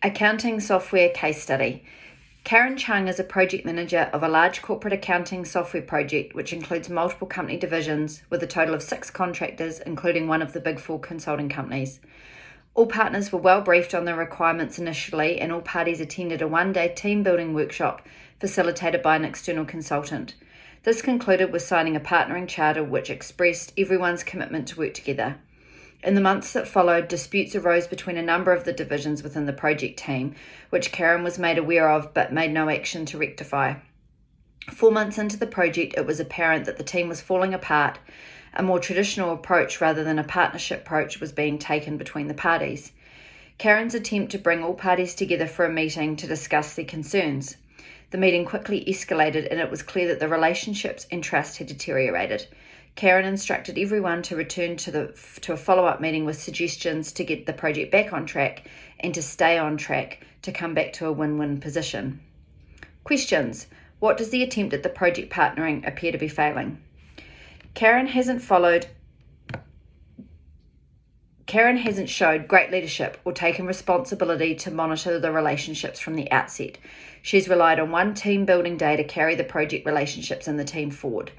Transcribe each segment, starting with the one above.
Accounting software case study. Karen Chung is a project manager of a large corporate accounting software project which includes multiple company divisions with a total of 6 contractors, including one of the Big Four consulting companies. All partners were well briefed on the requirements initially, and all parties attended a one-day team building workshop facilitated by an external consultant. This concluded with signing a partnering charter which expressed everyone's commitment to work together. In the months that followed, disputes arose between a number of the divisions within the project team, which Karen was made aware of but made no action to rectify. 4 months into the project, it was apparent that the team was falling apart. A more traditional approach rather than a partnership approach was being taken between the parties. Karen's attempt to bring all parties together for a meeting to discuss their concerns. The meeting quickly escalated, and it was clear that the relationships and trust had deteriorated. Karen instructed everyone to return to a follow-up meeting with suggestions to get the project back on track and to stay on track to come back to a win-win position. Questions. What does the attempt at the project partnering appear to be failing? Karen hasn't showed great leadership or taken responsibility to monitor the relationships from the outset. She's relied on one team building day to carry the project relationships in the team forward.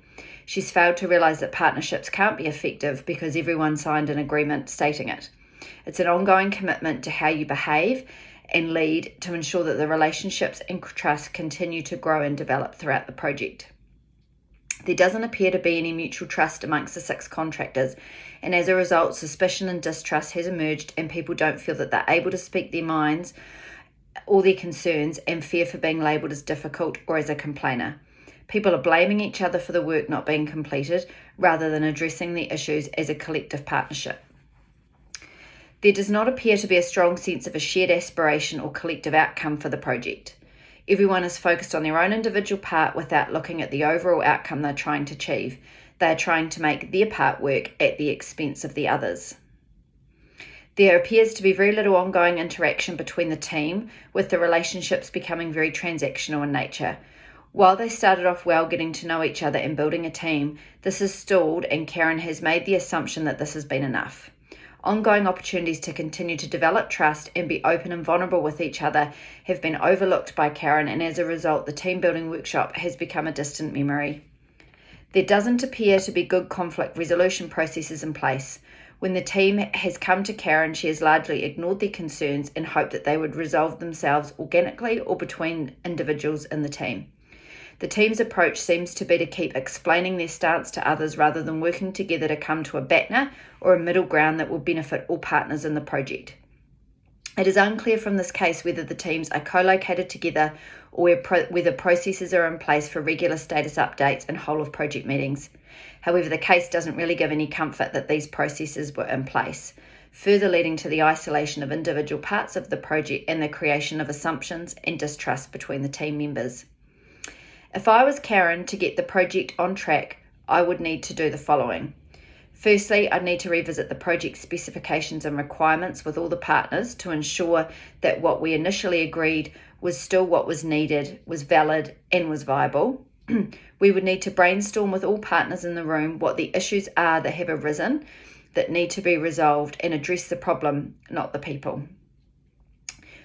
She's failed to realise that partnerships can't be effective because everyone signed an agreement stating it. It's an ongoing commitment to how you behave and lead to ensure that the relationships and trust continue to grow and develop throughout the project. There doesn't appear to be any mutual trust amongst the 6 contractors, and as a result, suspicion and distrust has emerged, and people don't feel that they're able to speak their minds or their concerns, and fear for being labelled as difficult or as a complainer. People are blaming each other for the work not being completed rather than addressing the issues as a collective partnership. There does not appear to be a strong sense of a shared aspiration or collective outcome for the project. Everyone is focused on their own individual part without looking at the overall outcome they're trying to achieve. They are trying to make their part work at the expense of the others. There appears to be very little ongoing interaction between the team, with the relationships becoming very transactional in nature. While they started off well getting to know each other and building a team, this has stalled, and Karen has made the assumption that this has been enough. Ongoing opportunities to continue to develop trust and be open and vulnerable with each other have been overlooked by Karen, and as a result, the team building workshop has become a distant memory. There doesn't appear to be good conflict resolution processes in place. When the team has come to Karen, she has largely ignored their concerns and hoped that they would resolve themselves organically or between individuals in the team. The team's approach seems to be to keep explaining their stance to others rather than working together to come to a BATNA or a middle ground that will benefit all partners in the project. It is unclear from this case whether the teams are co-located together or whether processes are in place for regular status updates and whole-of-project meetings. However, the case doesn't really give any comfort that these processes were in place, further leading to the isolation of individual parts of the project and the creation of assumptions and distrust between the team members. If I was Karen, to get the project on track, I would need to do the following. Firstly, I'd need to revisit the project specifications and requirements with all the partners to ensure that what we initially agreed was still what was needed, was valid, and was viable. We would need to brainstorm with all partners in the room what the issues are that have arisen that need to be resolved and address the problem, not the people.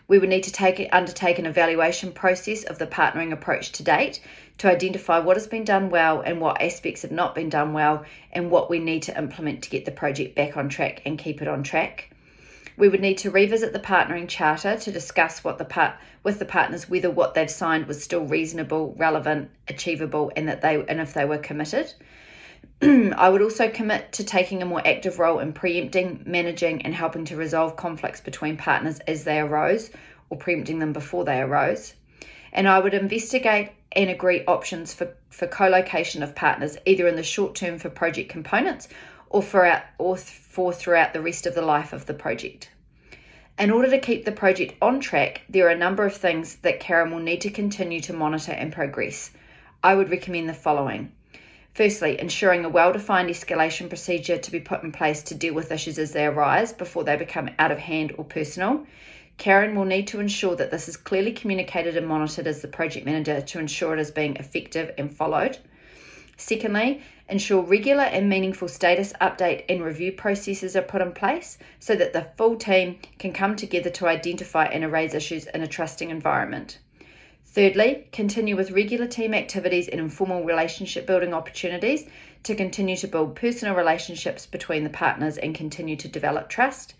We would need to undertake an evaluation process of the partnering approach to date to identify what has been done well and what aspects have not been done well, and what we need to implement to get the project back on track and keep it on track. We would need to revisit the partnering charter to discuss with the partners whether what they've signed was still reasonable, relevant, achievable, and if they were committed. I would also commit to taking a more active role in preempting, managing, and helping to resolve conflicts between partners as they arose, or preempting them before they arose. And I would investigate and agree options for co-location of partners, either in the short term for project components or for throughout the rest of the life of the project. In order to keep the project on track, there are a number of things that Karen will need to continue to monitor and progress. I would recommend the following. Firstly, ensuring a well-defined escalation procedure to be put in place to deal with issues as they arise before they become out of hand or personal. Karen will need to ensure that this is clearly communicated and monitored as the project manager to ensure it is being effective and followed. Secondly, ensure regular and meaningful status update and review processes are put in place so that the full team can come together to identify and erase issues in a trusting environment. Thirdly, continue with regular team activities and informal relationship building opportunities to continue to build personal relationships between the partners and continue to develop trust.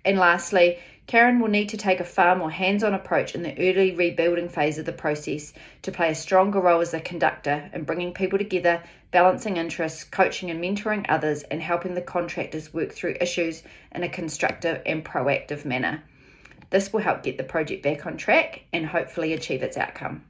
And lastly, Karen will need to take a far more hands-on approach in the early rebuilding phase of the process to play a stronger role as a conductor in bringing people together, balancing interests, coaching and mentoring others, and helping the contractors work through issues in a constructive and proactive manner. This will help get the project back on track and hopefully achieve its outcome.